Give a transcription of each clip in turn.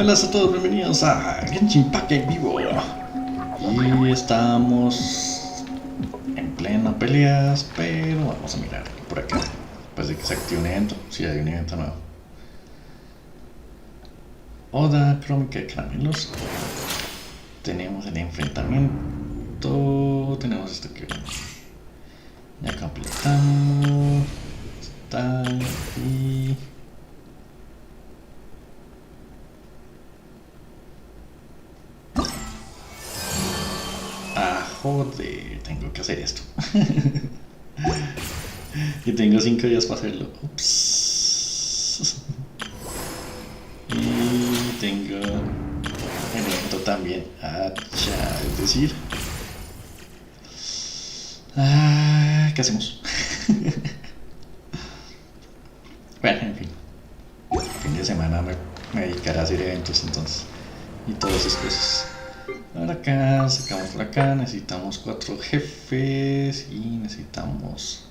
Hola a todos, bienvenidos a Genshin en vivo. Y estamos en plena peleas, pero vamos a mirar por acá. Después de que se active un evento, si hay un evento nuevo. Oda crónica de caramelos. Tenemos el enfrentamiento. Tenemos esto que ya completamos. Está y... joder, tengo que hacer esto. Y tengo 5 días para hacerlo. Ups. Y tengo el evento también. Es decir... ¿qué hacemos? Bueno, en fin. El fin de semana me dedicaré a hacer eventos entonces. Y todas esas cosas. Ahora acá, sacamos por acá, necesitamos 4 jefes y necesitamos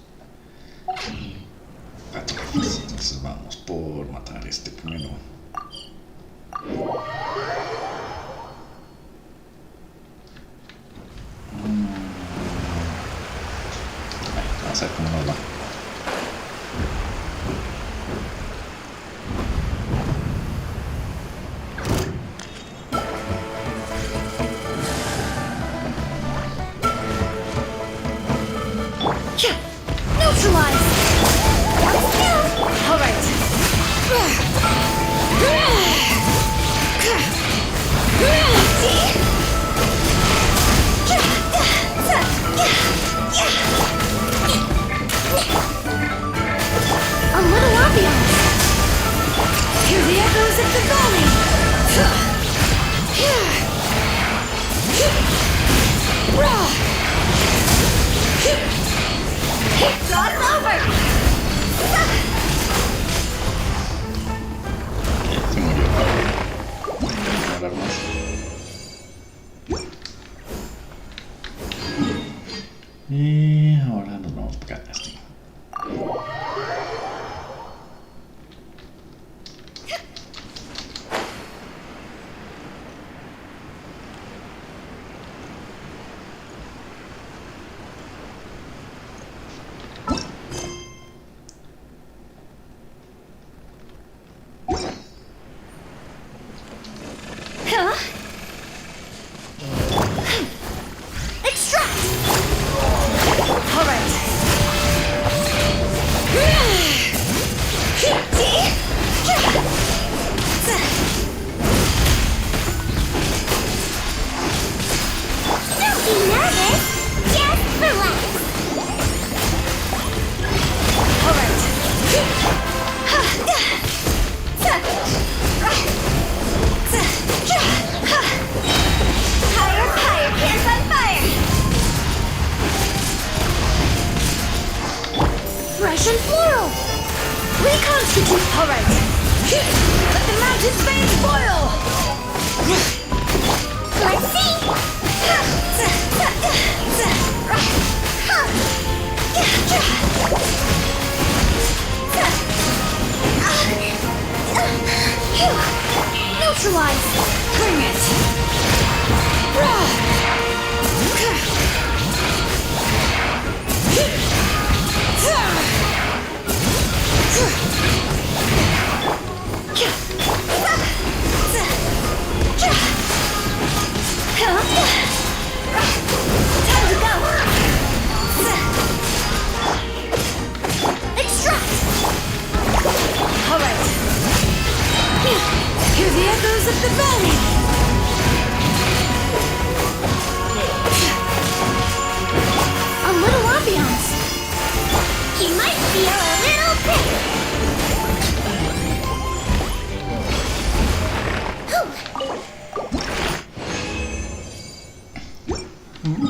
4 jefes. Entonces vamos por matar este primero. Vamos a ver cómo nos va. Y ahora nos vamos para acá.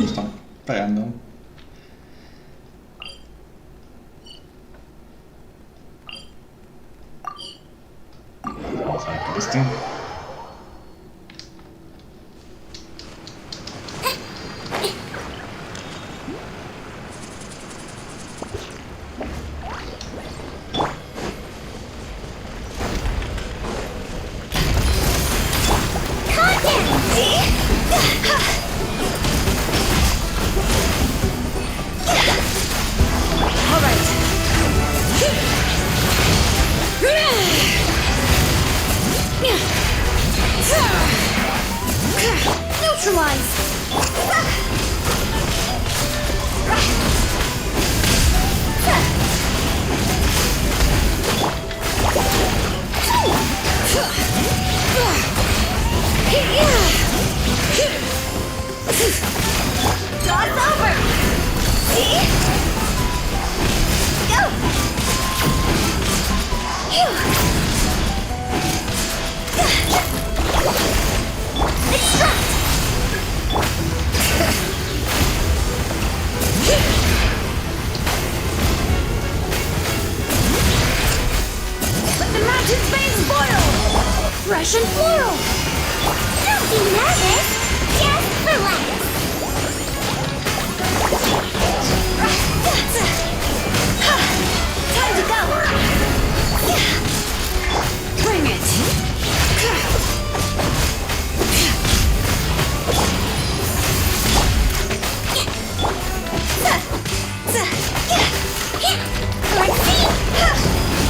Están pegando. Vamos a ver por este. Russian floral! Don't be nervous! Just relax! Time to go! Bring it! Let's see! Go!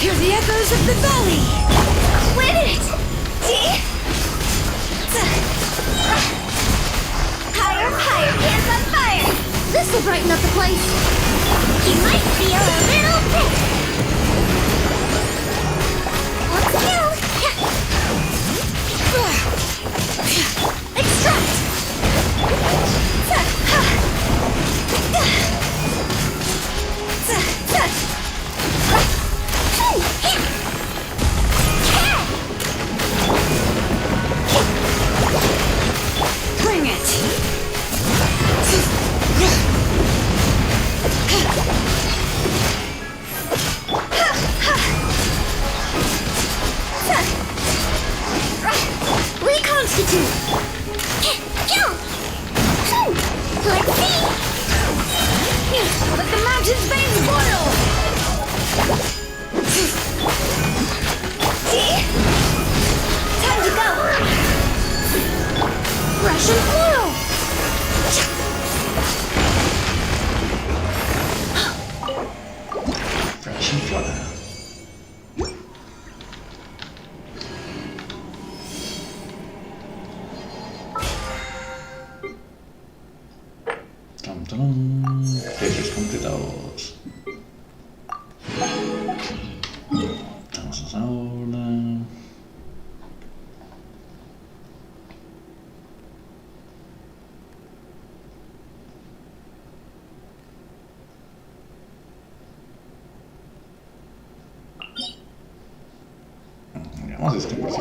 Hear the echoes of the valley! Wait a minute! See? Higher, higher, hands on fire! This'll brighten up the place! You might feel a little bit! Let's go! Extract! Bring it! Reconstitute! Let's see! Let the mountain's veins boil! See? Time to go! Russian floral! Russian floral. Jefes completados. Vamos ahora. Vamos a este por si.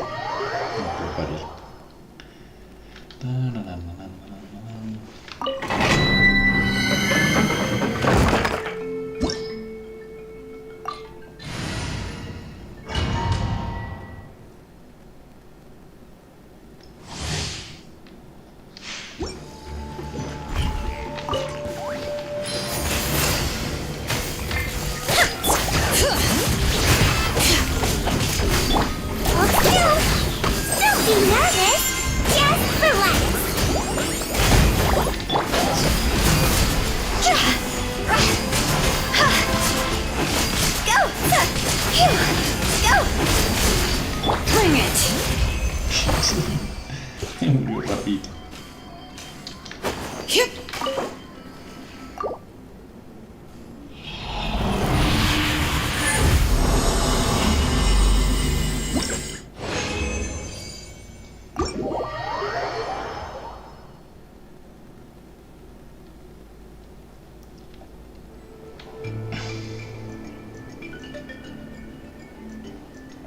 Muy rápido.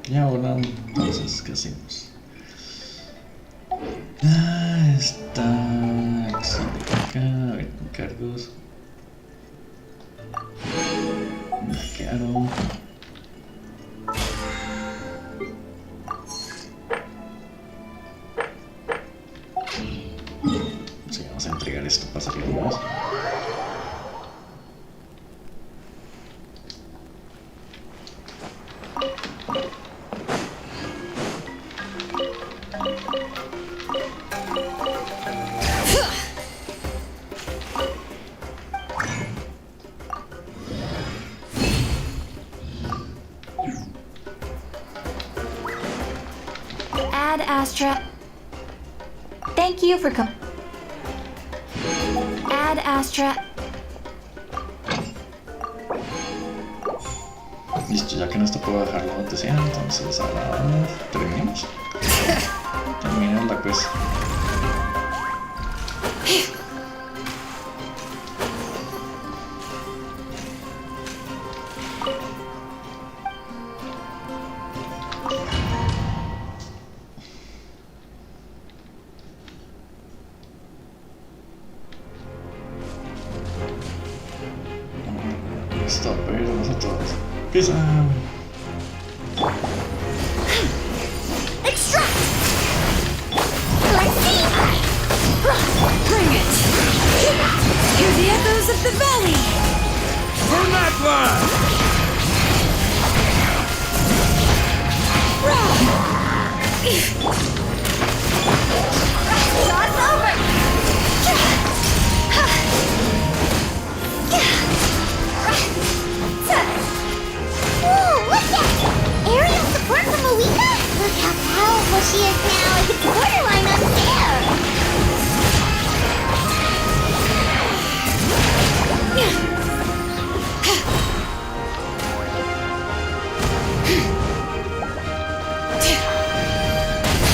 Y ahora, entonces, ¿qué hacemos? Está acá, a ver, encargos. Bloquearon. Sí, vamos a entregar esto para salir más. Ad Astra. Thank you for Ad Astra. Listo, ya que no esto puedo bajarlo donde sea, entonces ahora terminemos. Terminemos la quest. Listo, pero vamos a todos. Empieza. Extract! Let's see! Bring it! Hear the echoes of the valley! For Natlan! Shot's over! Whoa, look at it! Aerial support from Moika? Look how powerful she is now. It's borderline unfair.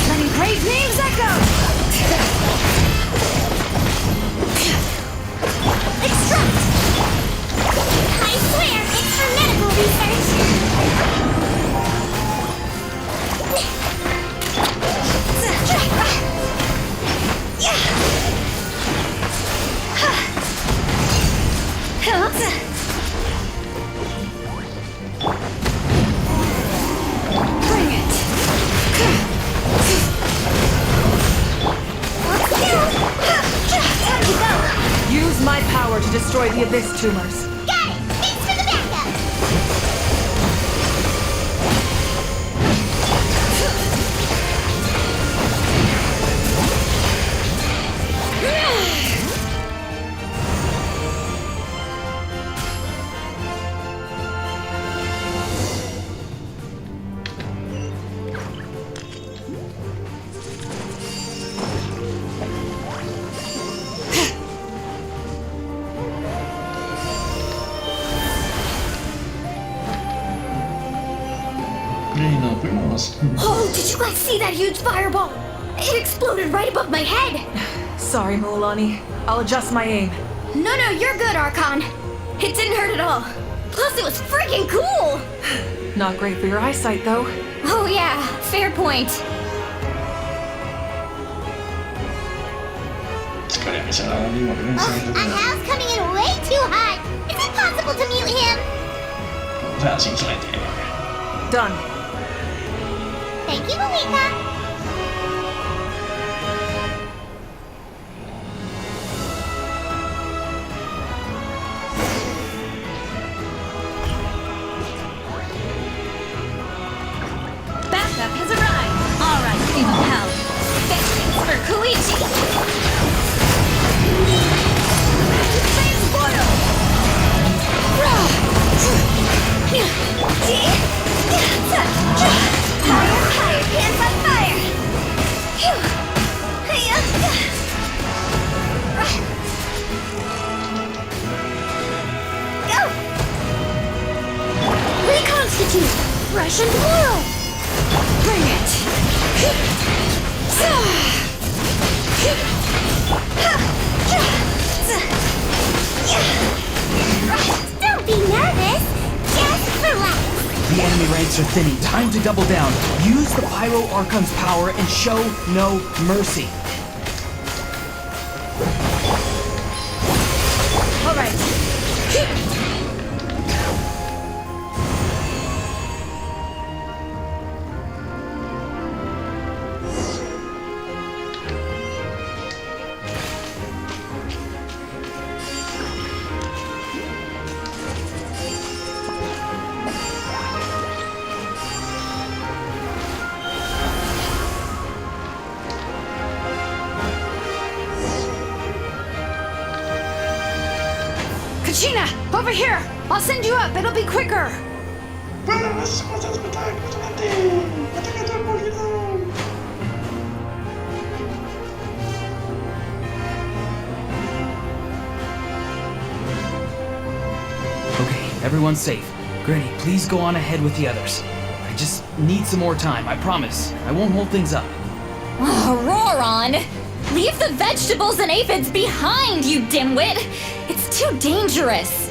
Letting great names echo. Extract! I swear, it's for medical research. Bring it. Time to go. Use my power to destroy the Abyss tumors. Got it! Thanks for the backup! Y nos fuimos. Oh, did you guys see that huge fireball? It exploded right above my head! Sorry, Mulani. I'll adjust my aim. No, you're good, Archon. It didn't hurt at all. Plus, it was freaking cool! Not great for your eyesight, though. Oh yeah, fair point. Speriamo sia la lingua che non Hal's coming in way too hot. Is it possible to mute him? sinceramente. Done. Thank you, Moika. Backup has arrived. All right, evil hell. Vengeance for Koichi. Flames boil. Fire, pants on fire. Go. Reconstitute. Russian whirl. Bring it! Don't be nervous. Just relax. enemy ranks are thinning. Time to double down. Use the Pyro Archon's power and show no mercy. All right. Kachina, over here! I'll send you up, it'll be quicker! Okay, everyone's safe. Granny, please go on ahead with the others. I just need some more time, I promise. I won't hold things up. Oh, Roron! Leave the vegetables and aphids behind, you dimwit! It's too dangerous!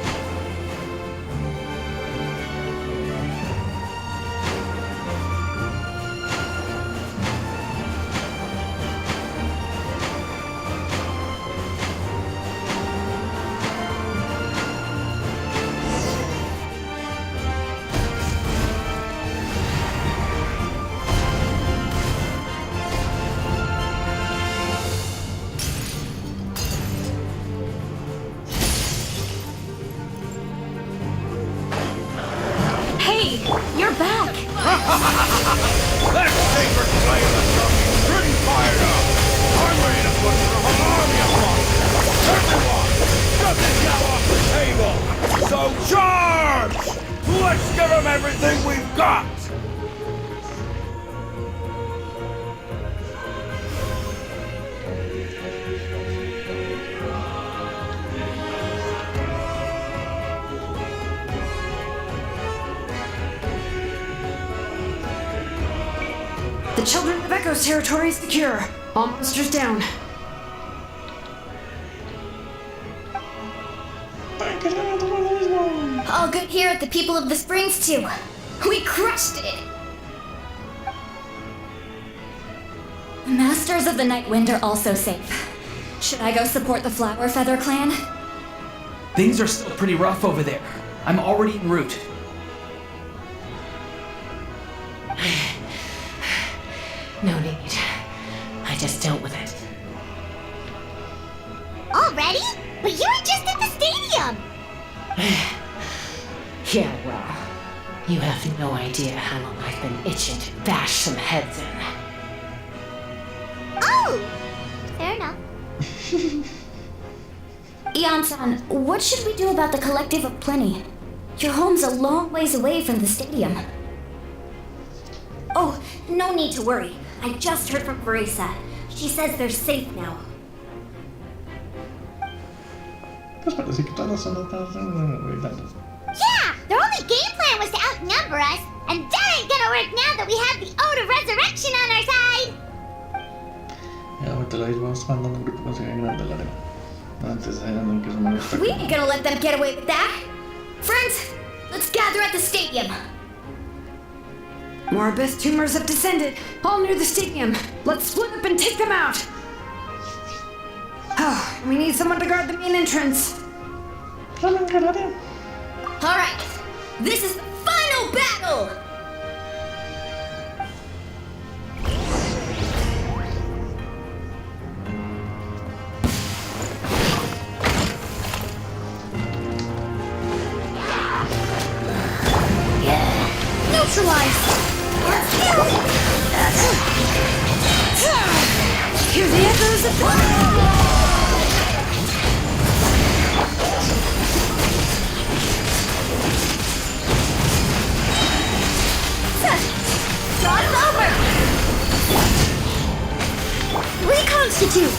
Hey, you're back! Let's take her slay the something pretty fired up! I'm ready to put the whole army upon you! Everyone, nothing now off the table! So charge! Let's give them everything we've got! The Children of Echo's territory is secure. All monsters down. All good here at the People of the Springs, too. We crushed it! The Masters of the Night Wind are also safe. Should I go support the Flower Feather clan? Things are still pretty rough over there. I'm already en route. No need. I just dealt with it. Already? But you were just at the stadium! Yeah, well, you have no idea how long I've been itching to bash some heads in. Oh! Fair enough. Ian-san, what should we do about the Collective of Plenty? Your home's a long ways away from the stadium. Oh, no need to worry. I just heard from Marisa. She says they're safe now. Pues parece que todos son tan. Yeah! Their only game plan was to outnumber us, and that ain't gonna work now that we have the Ode of Resurrection on our side! Ya, ahorita la vamos mandando un grupo más grande a la arena. Antes de que se me We ain't gonna let them get away with that. Friends, let's gather at the stadium. More abyss tumors have descended, all near the stadium. Let's split up and take them out. Oh, we need someone to guard the main entrance. Alright, this is the final battle! Neutralized! Hear the echoes of the... It's over! Reconstitute!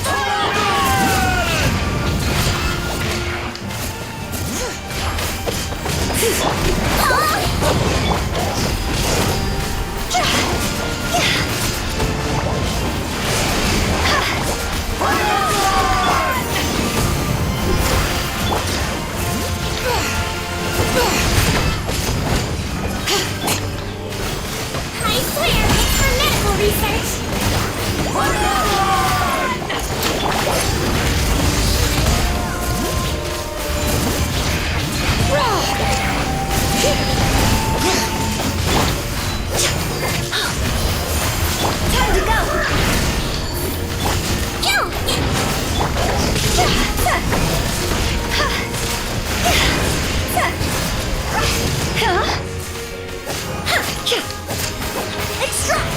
Extract!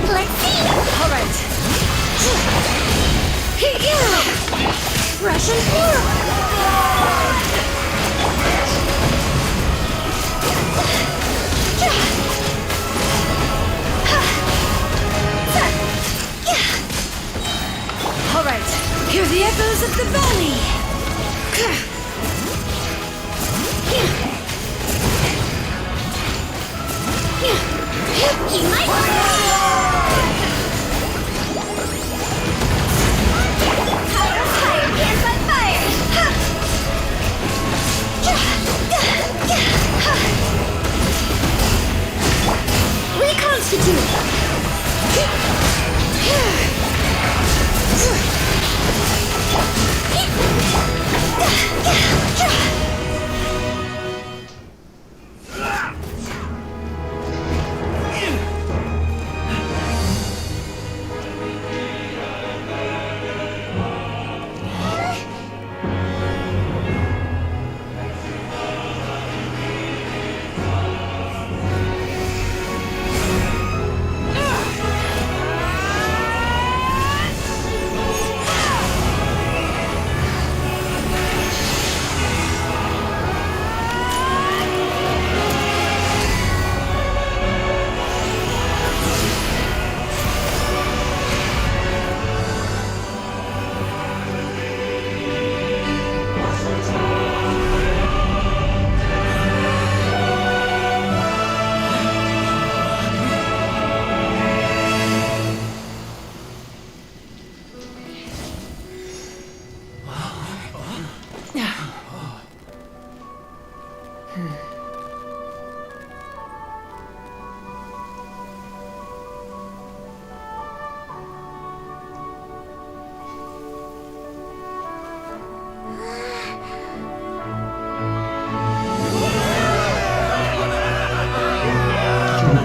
Let's see! Alright. Russian floral! Alright. Hear the echoes of the valley. You might Power of fire hands on fire! Reconstitute!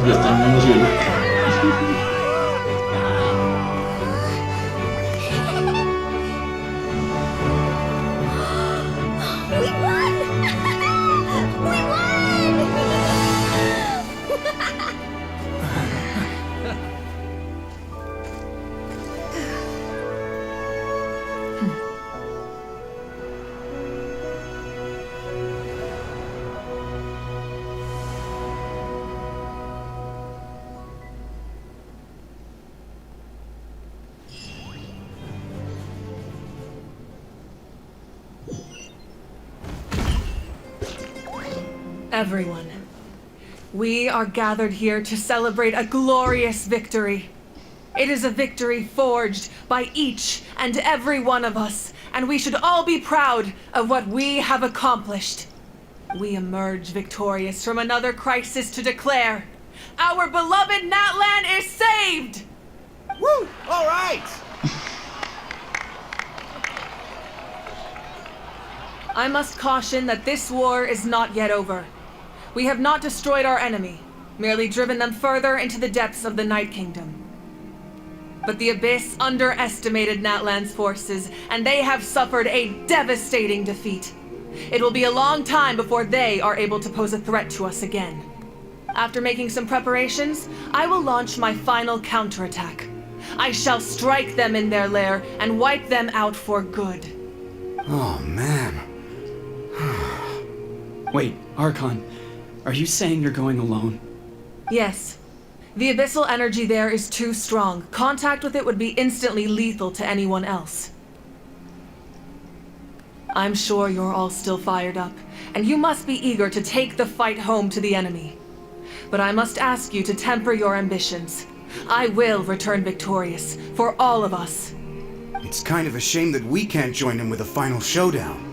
Ya está en el cielo. We won! We won! Everyone, we are gathered here to celebrate a glorious victory. It is a victory forged by each and every one of us, and we should all be proud of what we have accomplished. We emerge victorious from another crisis to declare, our beloved Natlan is saved! Woo! All right! I must caution that this war is not yet over. We have not destroyed our enemy, merely driven them further into the depths of the Night Kingdom. But the Abyss underestimated Natlan's forces, and they have suffered a devastating defeat. It will be a long time before they are able to pose a threat to us again. After making some preparations, I will launch my final counterattack. I shall strike them in their lair and wipe them out for good. Oh, man. Wait, Archon, are you saying you're going alone? Yes. The abyssal energy there is too strong. Contact with it would be instantly lethal to anyone else. I'm sure you're all still fired up, and you must be eager to take the fight home to the enemy. But I must ask you to temper your ambitions. I will return victorious, for all of us. It's kind of a shame that we can't join him with a final showdown.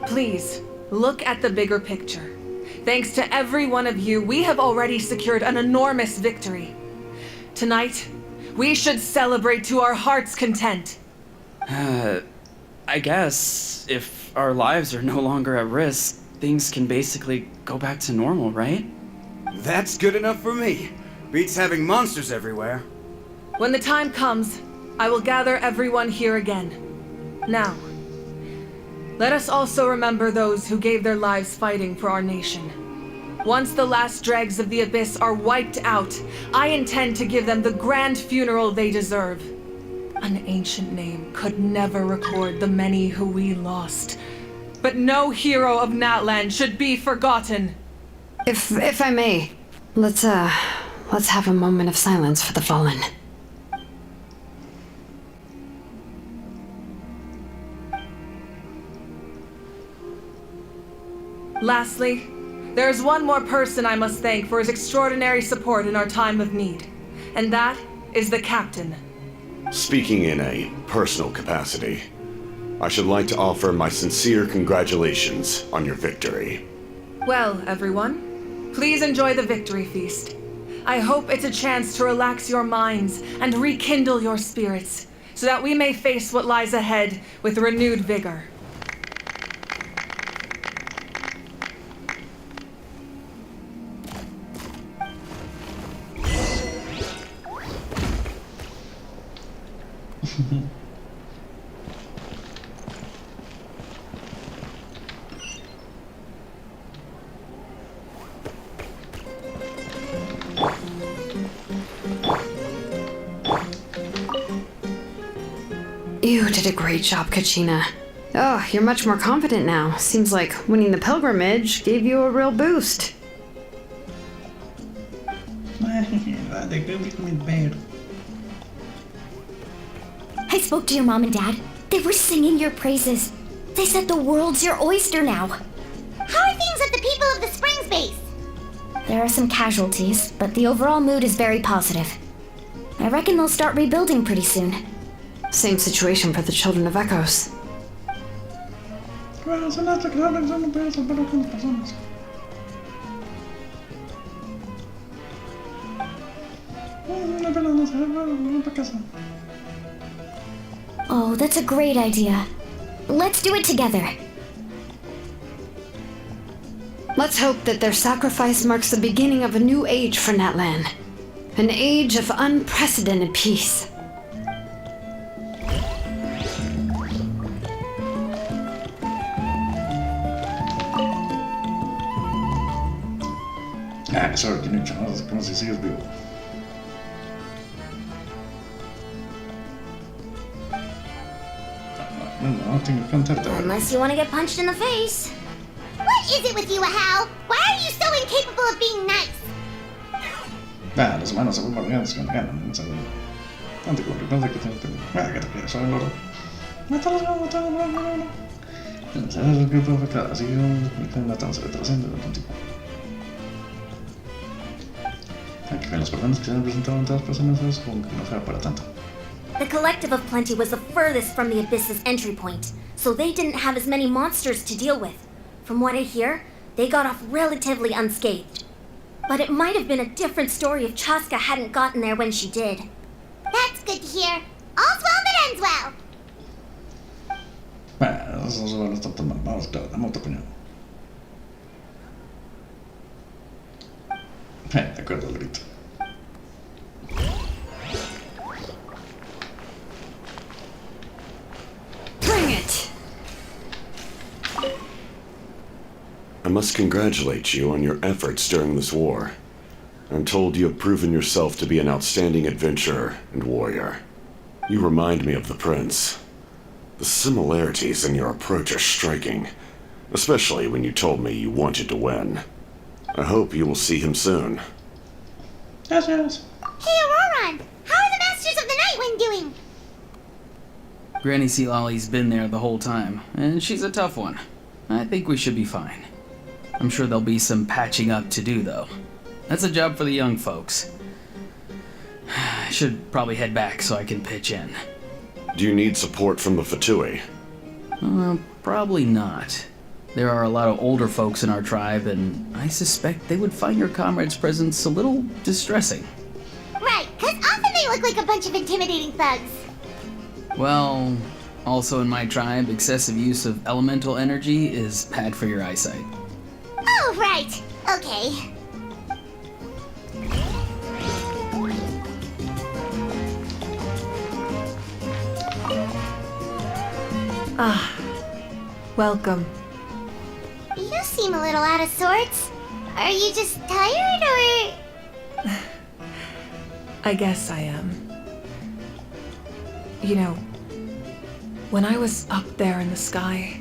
Please, look at the bigger picture. Thanks to every one of you, we have already secured an enormous victory. Tonight, we should celebrate to our heart's content. I guess if our lives are no longer at risk, things can basically go back to normal, right? That's good enough for me. Beats having monsters everywhere. When the time comes, I will gather everyone here again. Now, Let us also remember those who gave their lives fighting for our nation. Once the last dregs of the Abyss are wiped out, I intend to give them the grand funeral they deserve. An ancient name could never record the many who we lost. But no hero of Natlan should be forgotten. If I may, let's have a moment of silence for the fallen. Lastly, there is one more person I must thank for his extraordinary support in our time of need, and that is the captain. Speaking in a personal capacity, I should like to offer my sincere congratulations on your victory. Well, everyone, please enjoy the victory feast. I hope it's a chance to relax your minds and rekindle your spirits, so that we may face what lies ahead with renewed vigor. You did a great job, Kachina. Oh, you're much more confident now. Seems like winning the pilgrimage gave you a real boost. I spoke to your mom and dad. They were singing your praises. They said the world's your oyster now. How are things at the People of the Springs base? There are some casualties, but the overall mood is very positive. I reckon they'll start rebuilding pretty soon. Same situation for the Children of Echoes. Oh, that's a great idea. Let's do it together. Let's hope that their sacrifice marks the beginning of a new age for Natlan. An age of unprecedented peace. Ah, sorry, que no chavos, como si sigues vivo. No, tengo que contarte. Unless you want to get punched in the face. What is it with you, Hal? Why are you so incapable of being nice? Ah, las manos se vuelven grandes cuando ganan, un segundo. No te corres, no te quites el pelo. Ah, que te quedas solo el oro. Mátalos, mátalos, mátalos. ¿Sabes el grupo afectado? Así que matamos retrasando de algún tipo. Aunque con los problemas que se han presentado en todas las personas, supongo que no será para tanto. The Collective of Plenty was the furthest from the Abyss's entry point, so they didn't have as many monsters to deal with. From what I hear, they got off relatively unscathed. But it might have been a different story if Chaska hadn't gotten there when she did. That's good to hear. All's well that ends well. Bueno, esos no están tan mal. Vamos, claro, dame otra opinión. De acuerdo, el grito. Bring it! I must congratulate you on your efforts during this war. I'm told you have proven yourself to be an outstanding adventurer and warrior. You remind me of the Prince. The similarities in your approach are striking, especially when you told me you wanted to win. I hope you will see him soon. Yes, yes. Hey, Auroron! How are the Masters of the Night Wind doing? Granny Sealolly's been there the whole time, and she's a tough one. I think we should be fine. I'm sure there'll be some patching up to do, though. That's a job for the young folks. I should probably head back so I can pitch in. Do you need support from the Fatui? Probably not. There are a lot of older folks in our tribe, and I suspect they would find your comrade's presence a little distressing. Right, 'cause often they look like a bunch of intimidating thugs. Well, also in my tribe, excessive use of elemental energy is bad for your eyesight. Oh, right. Okay. Welcome. You seem a little out of sorts. Are you just tired, or...? I guess I am. You know, when I was up there in the sky,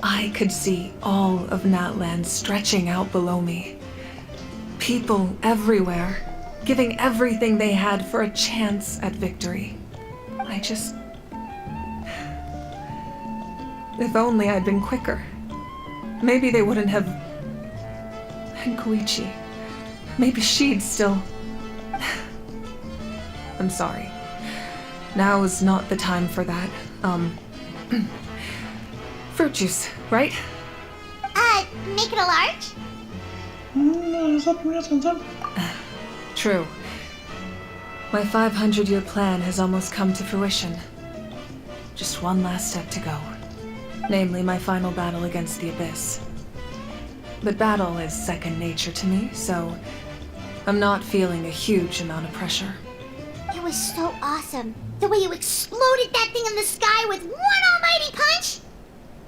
I could see all of Natlan stretching out below me. People everywhere, giving everything they had for a chance at victory. If only I'd been quicker. Maybe they wouldn't have... And Koichi. Maybe she'd still... I'm sorry. Now is not the time for that. Fruit juice, right? Make it a large? True. My 500-year plan has almost come to fruition. Just one last step to go. Namely, my final battle against the Abyss. But battle is second nature to me, so I'm not feeling a huge amount of pressure. It was so awesome. The way you exploded that thing in the sky with one almighty punch!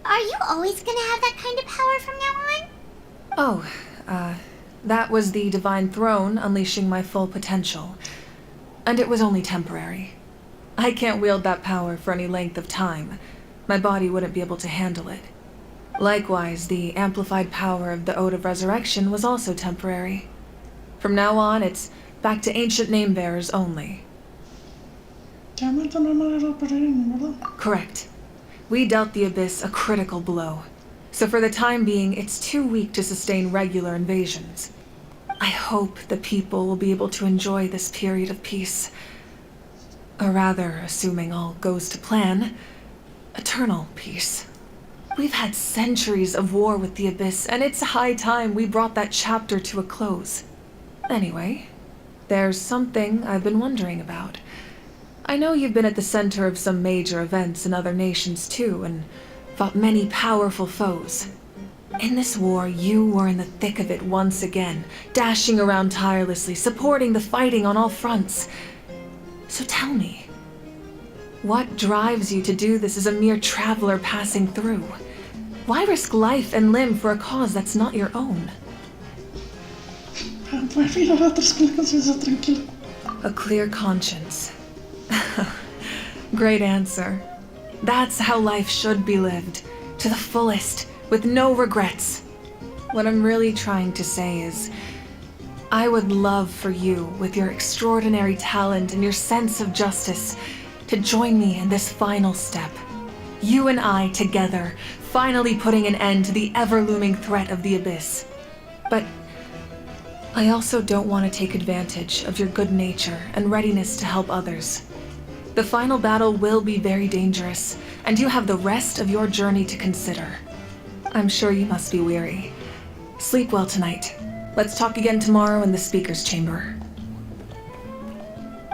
Are you always gonna have that kind of power from now on? Oh, that was the Divine Throne unleashing my full potential. And it was only temporary. I can't wield that power for any length of time. My body wouldn't be able to handle it. Likewise, the amplified power of the Ode of Resurrection was also temporary. From now on, it's back to ancient name-bearers only. Correct. We dealt the Abyss a critical blow. So for the time being, it's too weak to sustain regular invasions. I hope the people will be able to enjoy this period of peace. Or rather, assuming all goes to plan, eternal peace. We've had centuries of war with the Abyss, and it's high time we brought that chapter to a close. Anyway, there's something I've been wondering about. I know you've been at the center of some major events in other nations too, and fought many powerful foes. In this war, you were in the thick of it once again, dashing around tirelessly, supporting the fighting on all fronts. So tell me, what drives you to do this as a mere traveler passing through? Why risk life and limb for a cause that's not your own? A clear conscience. Great answer. That's how life should be lived, to the fullest, with no regrets. What I'm really trying to say is, I would love for you, with your extraordinary talent and your sense of justice, to join me in this final step. You and I together, finally putting an end to the ever-looming threat of the Abyss. But I also don't want to take advantage of your good nature and readiness to help others. The final battle will be very dangerous, and you have the rest of your journey to consider. I'm sure you must be weary. Sleep well tonight. Let's talk again tomorrow in the speaker's chamber.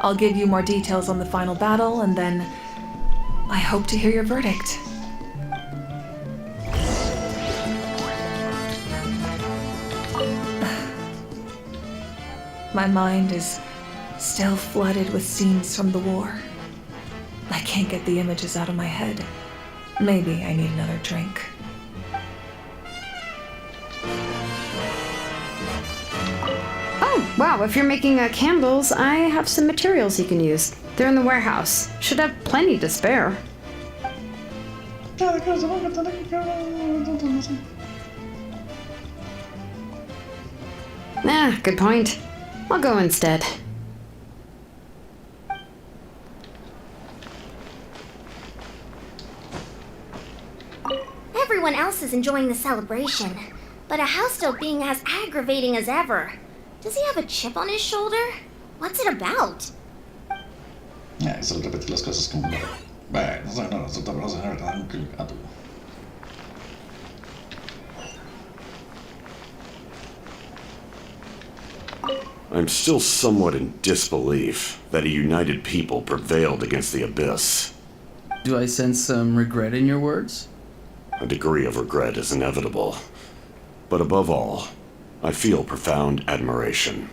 I'll give you more details on the final battle, and then I hope to hear your verdict. My mind is still flooded with scenes from the war. I can't get the images out of my head. Maybe I need another drink. Oh, wow, if you're making candles, I have some materials you can use. They're in the warehouse. Should have plenty to spare. Good point. I'll go instead. Everyone else is enjoying the celebration, but a housetope being as aggravating as ever. Does he have a chip on his shoulder? What's it about? Solo repetir las cosas como... Bueno, no, vamos a ver un gato. I'm still somewhat in disbelief that a united people prevailed against the Abyss. Do I sense some regret in your words? A degree of regret is inevitable. But above all, I feel profound admiration.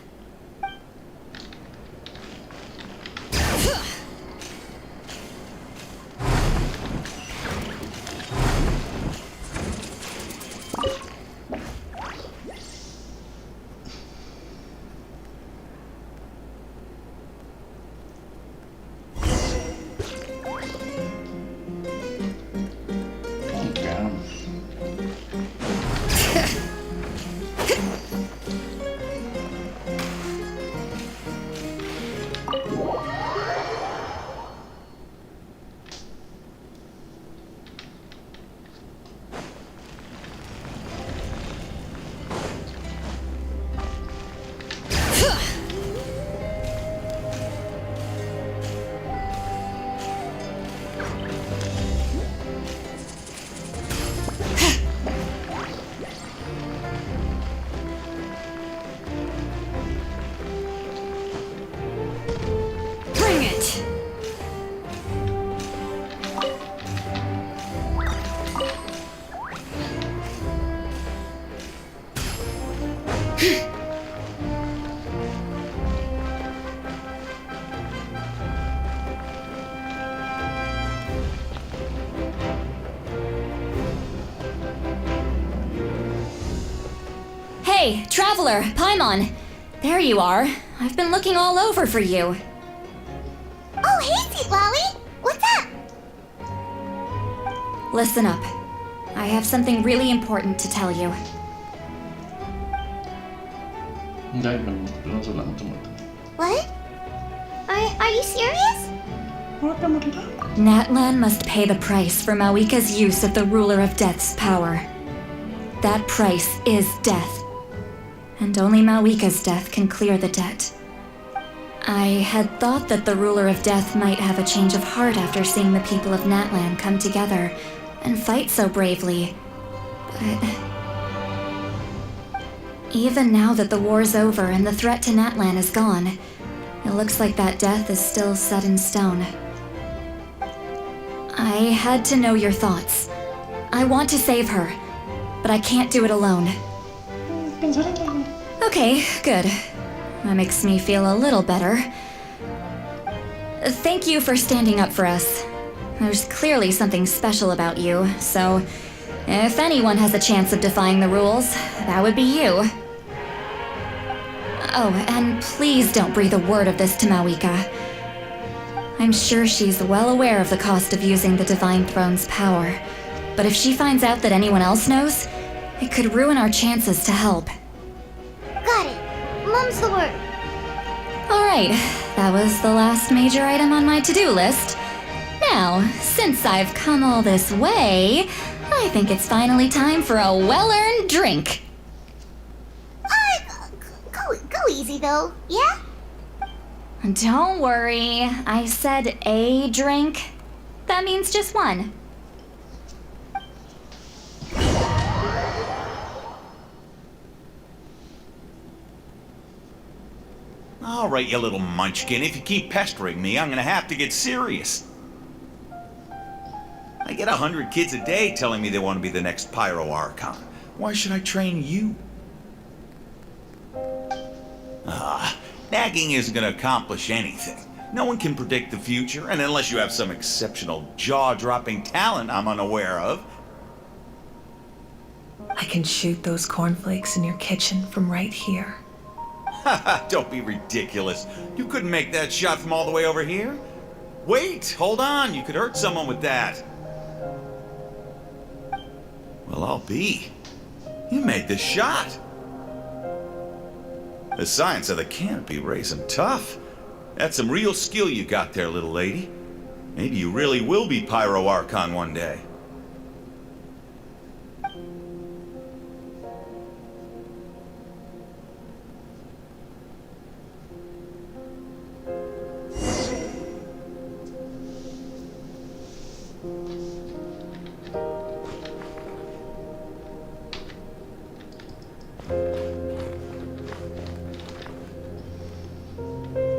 Hey, Traveler, Paimon. There you are. I've been looking all over for you. Oh, hey, Sweet Lolly! What's up? Listen up. I have something really important to tell you. Dai, belum sulam semua. What? Are you serious? Natlan must pay the price for Mawika's use of the Ruler of Death's power. That price is death. And only Mawika's death can clear the debt. I had thought that the Ruler of Death might have a change of heart after seeing the people of Natlan come together and fight so bravely. But even now that the war's over and the threat to Natlan is gone, it looks like that death is still set in stone. I had to know your thoughts. I want to save her, but I can't do it alone. Okay, good. That makes me feel a little better. Thank you for standing up for us. There's clearly something special about you, so if anyone has a chance of defying the rules, that would be you. Oh, and please don't breathe a word of this to Mawika. I'm sure she's well aware of the cost of using the Divine Throne's power, but if she finds out that anyone else knows, it could ruin our chances to help. Got it. Mum's the word. Alright, that was the last major item on my to-do list. Now, since I've come all this way, I think it's finally time for a well-earned drink. Go easy though, yeah? Don't worry, I said a drink. That means just one. All right, you little munchkin. If you keep pestering me, I'm gonna have to get serious. I get 100 kids a day telling me they want to be the next Pyro Archon. Why should I train you? Nagging isn't gonna accomplish anything. No one can predict the future, and unless you have some exceptional jaw-dropping talent I'm unaware of. I can shoot those cornflakes in your kitchen from right here. Haha, don't be ridiculous. You couldn't make that shot from all the way over here? Wait, hold on, you could hurt someone with that. Well, I'll be. You made the shot. The science of the canopy raising tough. That's some real skill you got there, little lady. Maybe you really will be Pyro Archon one day.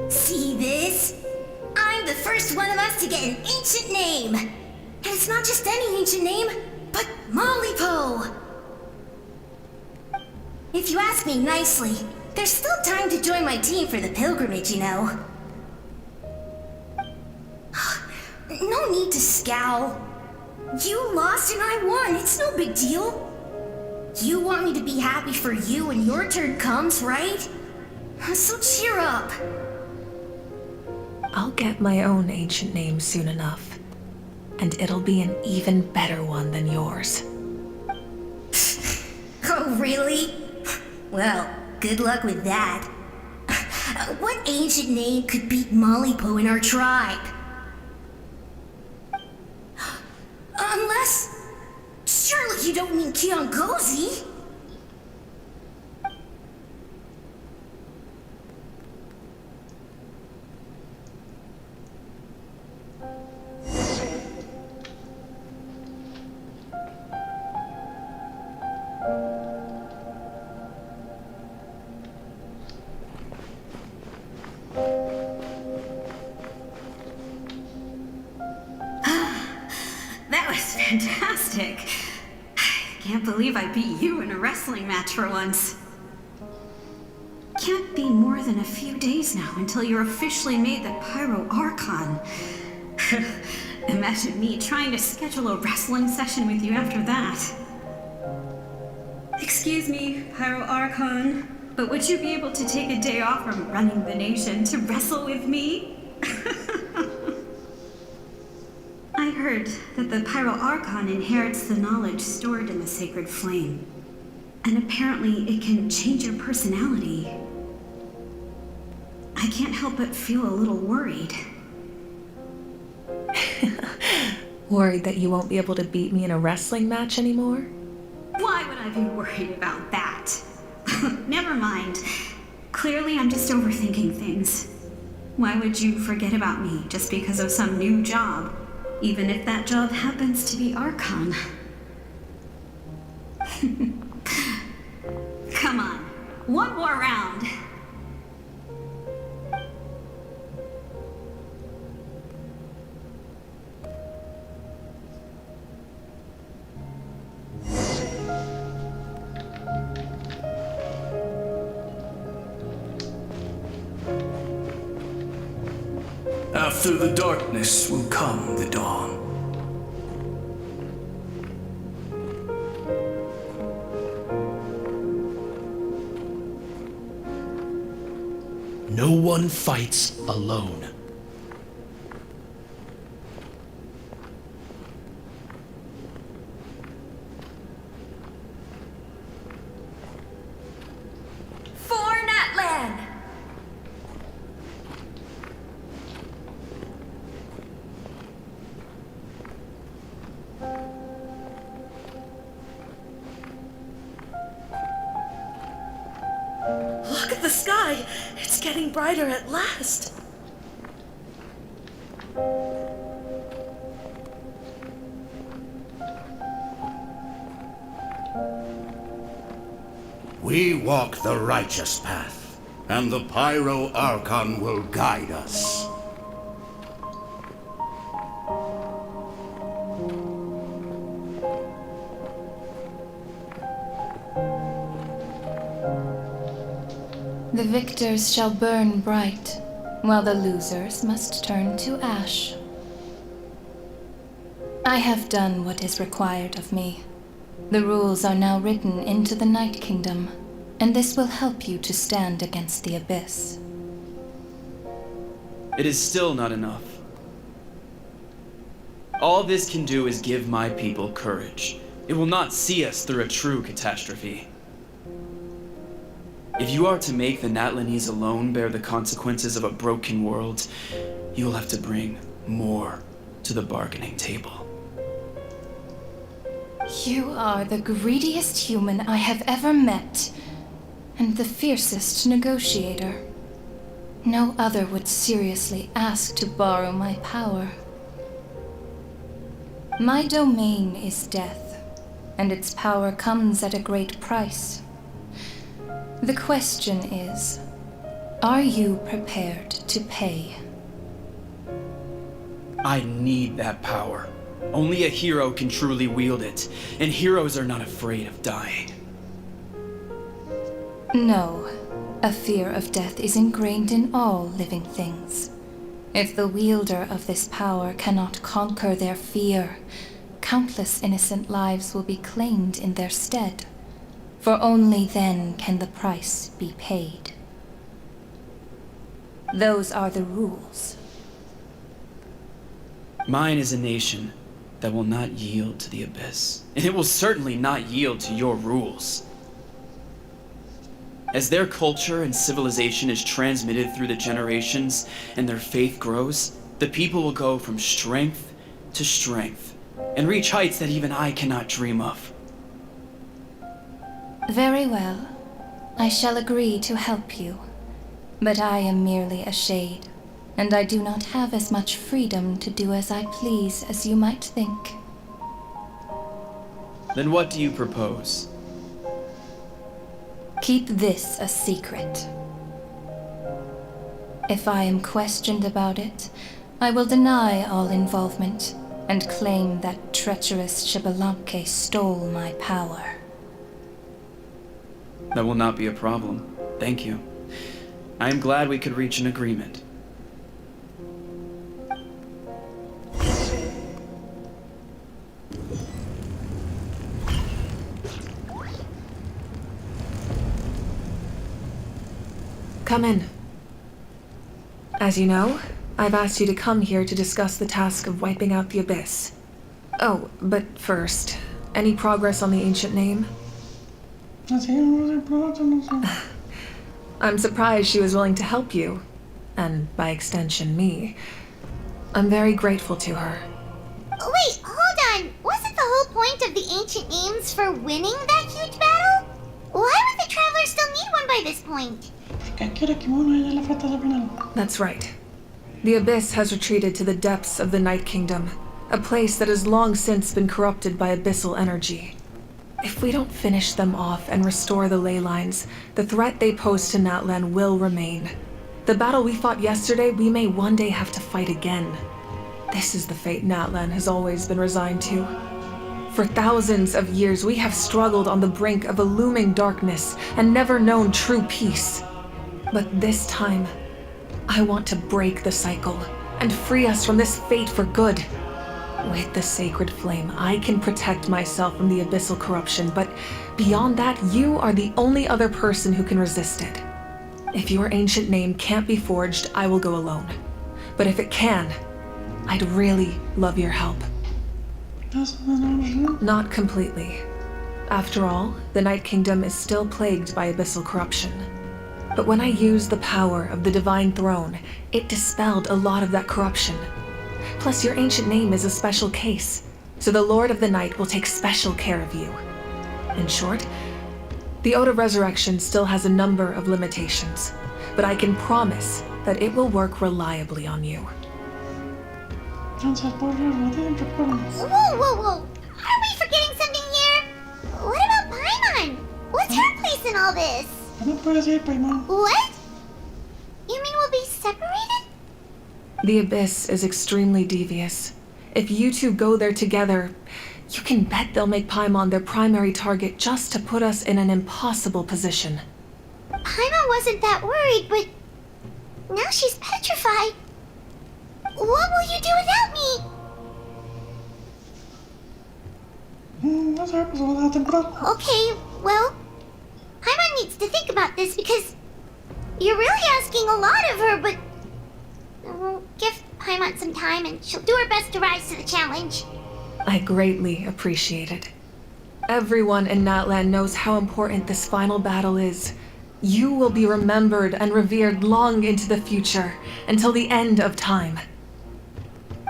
See this? I'm the first one of us to get an ancient name. And it's not just any ancient name, but Mollypo. If you ask me nicely, there's still time to join my team for the pilgrimage, you know. No need to scowl. You lost and I won, it's no big deal. You want me to be happy for you when your turn comes, right? So cheer up. I'll get my own ancient name soon enough. And it'll be an even better one than yours. Oh, really? Well, good luck with that. What ancient name could beat Mollypo in our tribe? Unless... surely you don't mean Kiangozi? That was fantastic. Can't believe I beat you in a wrestling match for once. Can't be more than a few days now until you're officially made the Pyro Archon. Imagine me trying to schedule a wrestling session with you after that. Excuse me, Pyro Archon, but would you be able to take a day off from running the nation to wrestle with me? I heard that the Pyro Archon inherits the knowledge stored in the sacred flame. And apparently it can change your personality. I can't help but feel a little worried. Worried that you won't be able to beat me in a wrestling match anymore? Why would I be worried about that? Never mind. Clearly I'm just overthinking things. Why would you forget about me just because of some new job? Even if that job happens to be Archon. Come on, one more round. After the darkness will come the dawn. No one fights alone. For Natlan! Look at the sky! It's getting brighter at last! We walk the righteous path, and the Pyro Archon will guide us. The victors shall burn bright, while the losers must turn to ash. I have done what is required of me. The rules are now written into the Night Kingdom, and this will help you to stand against the Abyss. It is still not enough. All this can do is give my people courage. It will not see us through a true catastrophe. If you are to make the Natlanese alone bear the consequences of a broken world, you will have to bring more to the bargaining table. You are the greediest human I have ever met, and the fiercest negotiator. No other would seriously ask to borrow my power. My domain is death, and its power comes at a great price. The question is, are you prepared to pay? I need that power. Only a hero can truly wield it, and heroes are not afraid of dying. No, a fear of death is ingrained in all living things. If the wielder of this power cannot conquer their fear, countless innocent lives will be claimed in their stead. For only then can the price be paid. Those are the rules. Mine is a nation that will not yield to the Abyss, and it will certainly not yield to your rules. As their culture and civilization is transmitted through the generations and their faith grows, the people will go from strength to strength and reach heights that even I cannot dream of. Very well. I shall agree to help you. But I am merely a shade, and I do not have as much freedom to do as I please as you might think. Then what do you propose? Keep this a secret. If I am questioned about it, I will deny all involvement and claim that treacherous Xbalanque stole my power. That will not be a problem. Thank you. I am glad we could reach an agreement. Come in. As you know, I've asked you to come here to discuss the task of wiping out the Abyss. Oh, but first, any progress on the ancient name? I'm surprised she was willing to help you, and by extension me. I'm very grateful to her. Wait, hold on. Wasn't the whole point of the ancient names for winning that huge battle? Why would the Travelers still need one by this point? That's right. The Abyss has retreated to the depths of the Night Kingdom, a place that has long since been corrupted by abyssal energy. If we don't finish them off and restore the ley lines, the threat they pose to Natlan will remain. The battle we fought yesterday, we may one day have to fight again. This is the fate Natlan has always been resigned to. For thousands of years, we have struggled on the brink of a looming darkness and never known true peace. But this time, I want to break the cycle and free us from this fate for good. With the sacred flame, I can protect myself from the abyssal corruption, but beyond that, you are the only other person who can resist it. If your ancient name can't be forged, I will go alone. But if it can, I'd really love your help. Not completely. After all, the Night Kingdom is still plagued by abyssal corruption. But when I used the power of the Divine Throne, it dispelled a lot of that corruption. Plus, your ancient name is a special case, so the Lord of the Night will take special care of you. In short, the Ode of Resurrection still has a number of limitations, but I can promise that it will work reliably on you. Whoa, whoa, whoa! Are we forgetting something here? What about Paimon? What's her place in all this? What? You mean we'll be separated? The Abyss is extremely devious. If you two go there together, you can bet they'll make Paimon their primary target just to put us in an impossible position. Paimon wasn't that worried, but now she's petrified. What will you do without me? Okay, well, Paimon needs to think about this because you're really asking a lot of her, but we'll give Paimon some time and she'll do her best to rise to the challenge. I greatly appreciate it. Everyone in Natlan knows how important this final battle is. You will be remembered and revered long into the future, until the end of time.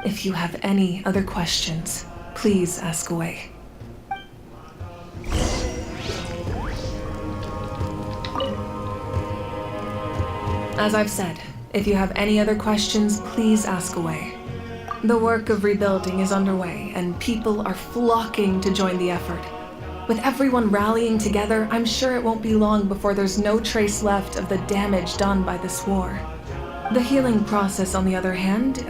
If you have any other questions, please ask away. As I've said, if you have any other questions, please ask away. The work of rebuilding is underway, and people are flocking to join the effort. With everyone rallying together, I'm sure it won't be long before there's no trace left of the damage done by this war. The healing process, on the other hand,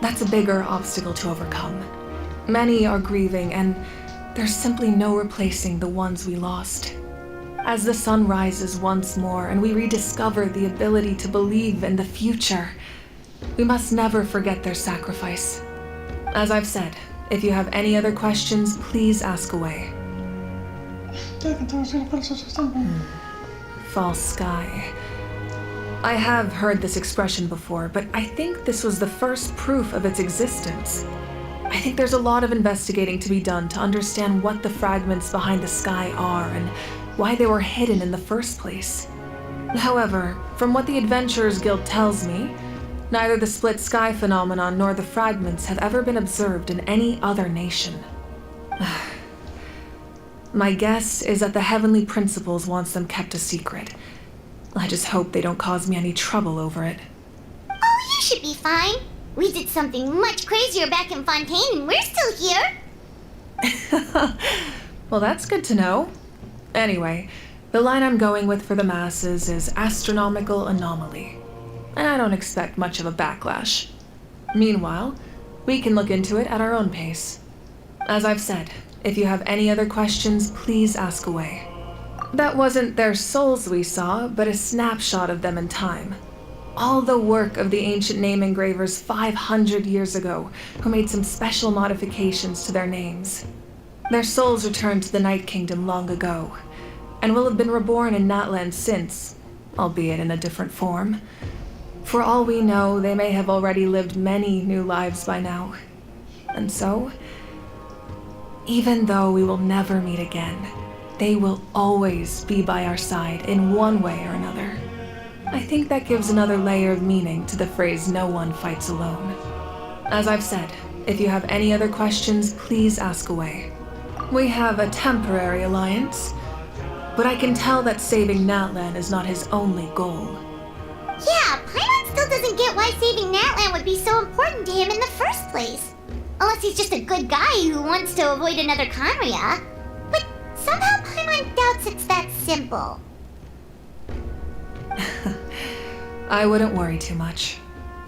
that's a bigger obstacle to overcome. Many are grieving, and there's simply no replacing the ones we lost. As the sun rises once more and we rediscover the ability to believe in the future, we must never forget their sacrifice. As I've said, if you have any other questions, please ask away. False sky. I have heard this expression before, but I think this was the first proof of its existence. I think there's a lot of investigating to be done to understand what the fragments behind the sky are and why they were hidden in the first place. However, from what the Adventurers Guild tells me, neither the split sky phenomenon nor the fragments have ever been observed in any other nation. My guess is that the Heavenly Principles wants them kept a secret. I just hope they don't cause me any trouble over it. Oh, you should be fine. We did something much crazier back in Fontaine and we're still here. Well, that's good to know. Anyway, the line I'm going with for the masses is astronomical anomaly. And I don't expect much of a backlash. Meanwhile, we can look into it at our own pace. As I've said, if you have any other questions, please ask away. That wasn't their souls we saw, but a snapshot of them in time. All the work of the ancient name engravers 500 years ago, who made some special modifications to their names. Their souls returned to the Night Kingdom long ago, and will have been reborn in Natlan since, albeit in a different form. For all we know, they may have already lived many new lives by now. And so, even though we will never meet again, they will always be by our side in one way or another. I think that gives another layer of meaning to the phrase "no one fights alone." As I've said, if you have any other questions, please ask away. We have a temporary alliance, but I can tell that saving Natlan is not his only goal. Yeah, Paimon still doesn't get why saving Natlan would be so important to him in the first place. Unless he's just a good guy who wants to avoid another Conria. But somehow Paimon doubts it's that simple. I wouldn't worry too much.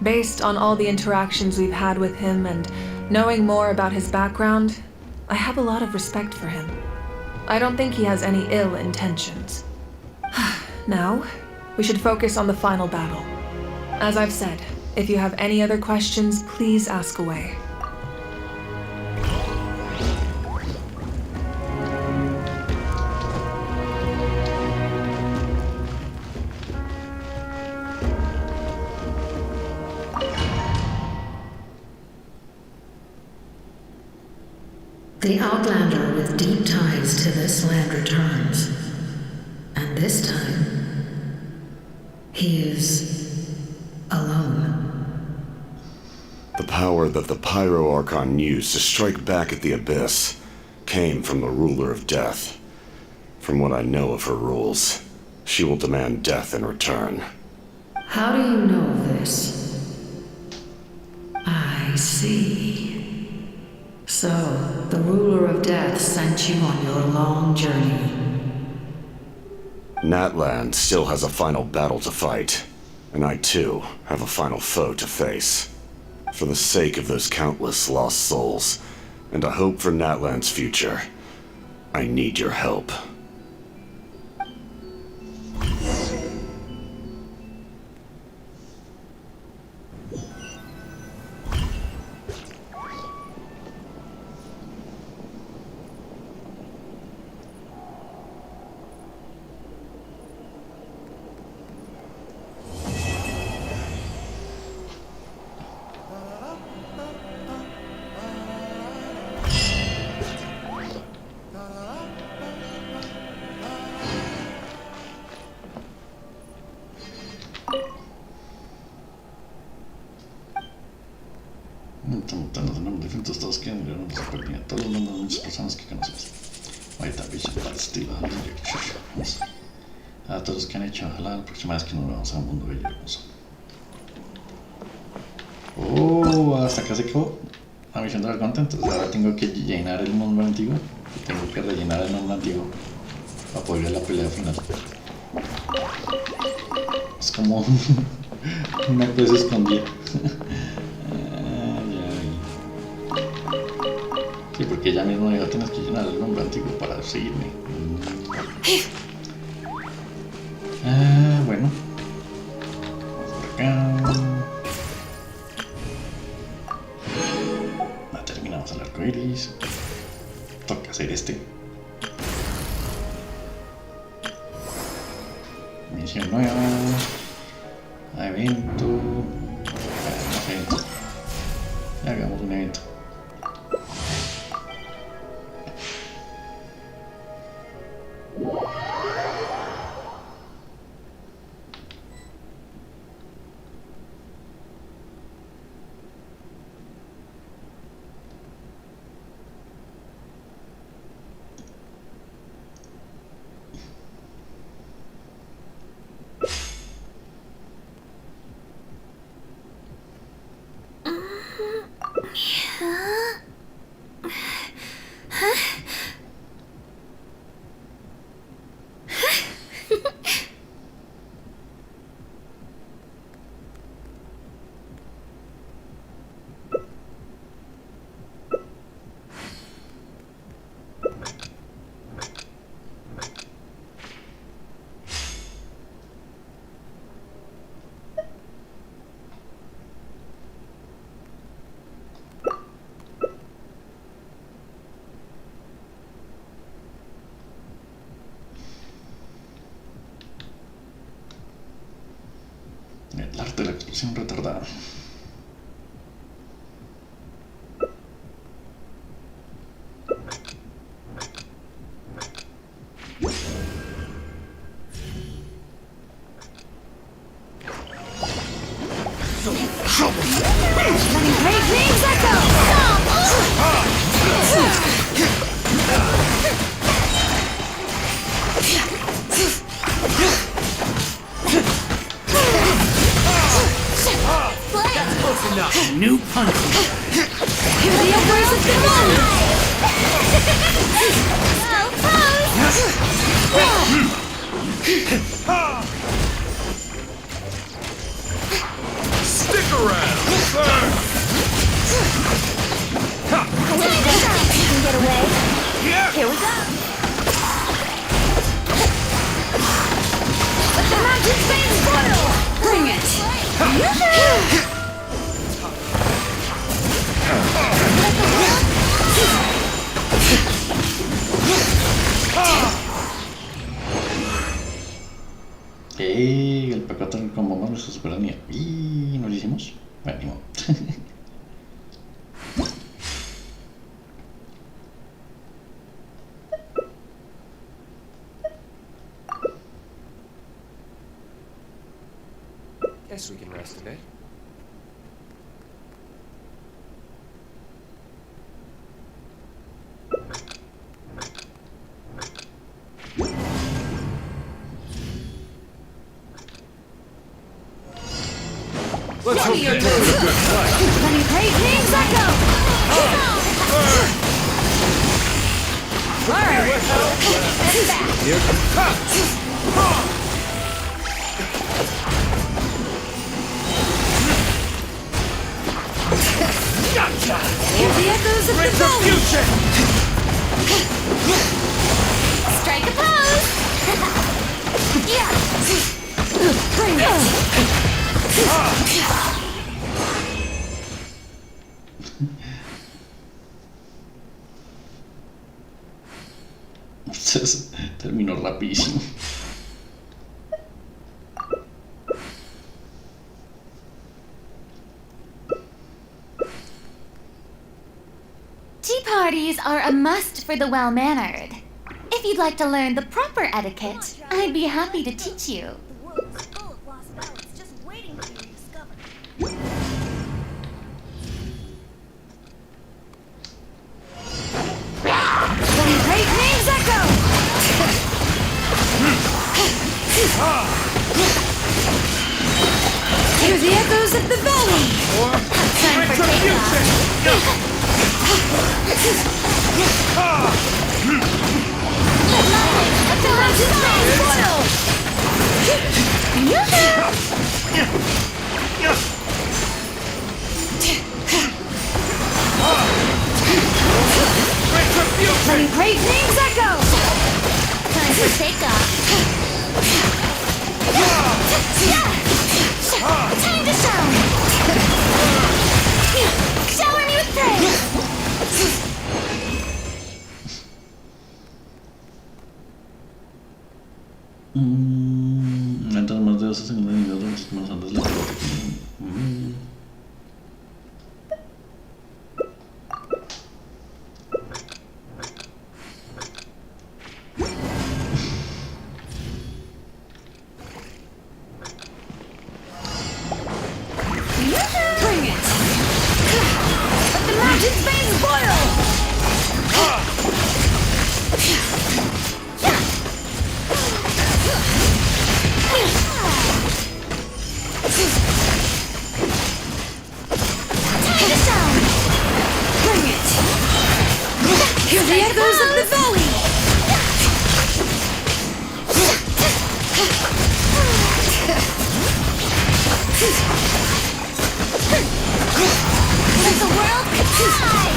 Based on all the interactions we've had with him and knowing more about his background, I have a lot of respect for him. I don't think he has any ill intentions. Now, we should focus on the final battle. As I've said, if you have any other questions, please ask away. The Outlander with deep ties to this land returns. And this time, he is alone. The power that the Pyro Archon used to strike back at the Abyss came from the Ruler of Death. From what I know of her rules, she will demand death in return. How do you know this? I see. So, the Ruler of Death sent you on your long journey. Natlan still has a final battle to fight, and I too have a final foe to face. For the sake of those countless lost souls, and a hope for Natlan's future, I need your help. Diferentes estados que no nos acompañan. Todos los nombres de muchas personas que conocemos. Ahorita, Vision, para estilo, vamos a todos los que han hecho. Ojalá la próxima vez que nos vamos a un mundo bello y hermoso. Oh, hasta acá se quedó la misión del content. Entonces ahora tengo que llenar el mundo antiguo. Y tengo que rellenar el mundo antiguo para poder ir a la pelea final. Es como una cosa escondida. Sí, porque ella mismo dijo, tienes que llenar el nombre antiguo para seguirme. Bueno. Vamos por acá. Ya terminamos el arco iris. Toca hacer este. Misión nueva. Evento. Evento. Y hagamos un evento. de la explosión retardada. New punch. Stick around! You can get away. Yeah! Here we go. Let the mountain flames boil! Bring it! El pacote como más nuestra soberanía. Y no lo hicimos. Bueno, ni modo. Guess we can rest a bit. Let's hope you're doing a good fight. Running great names, Echo! Alright, head back. Here Gotcha! Here's the echoes of the bone! Retribution! Strike a pose! Yeah! Bring it! Terminó rapidísimo. Tea parties are a must for the well-mannered. If you'd like to learn the proper etiquette, I'd be happy to teach you. The world is full of lost ballads just waiting to be rediscovered. Running great names, Echo! Here's the echoes of the valley! Time for takeoff! Let the mountains boil! Running great names, Echo! Time for takeoff! Time to shower! Shower me with praise! Mientras más dedos hacen un daño, más antes la pelota. Bring it! Let the mountain's veins boil! Time to sound! Bring it! Hear the echoes of the valley! Let the world collide!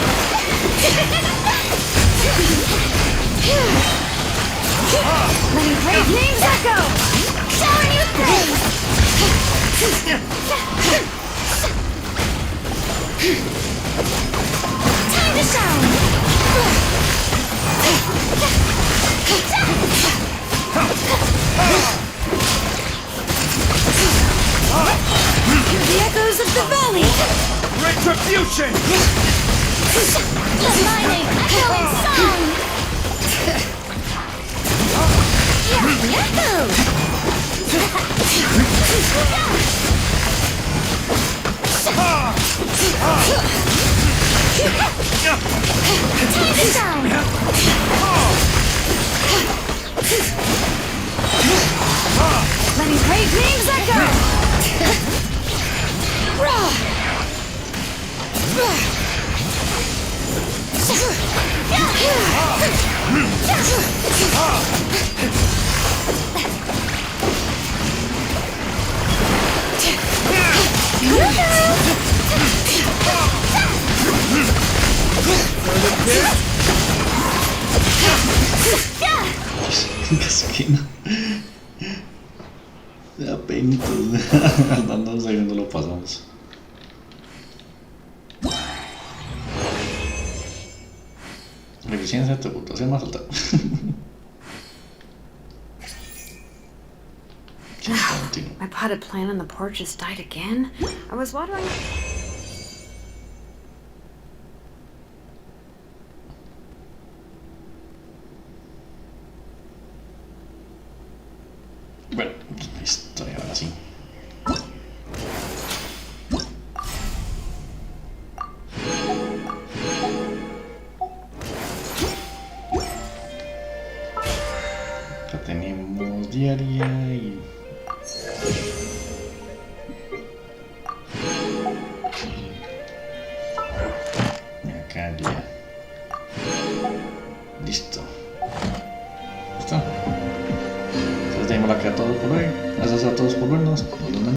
Letting great names echo! Showering you with praise! Time to shout! Let me great dreams echo! Casquina. Ya penitos. Andando un segundo lo pasamos. Eficiencia de ocultación más alta. My potted plant on the porch just died again? I was watering... Bueno, listo, y ahora sí. Acá tenemos diaria y... acá ya. Listo. ¿Listo? Entonces tenemos acá todo por hoy. Gracias a todos por vernos.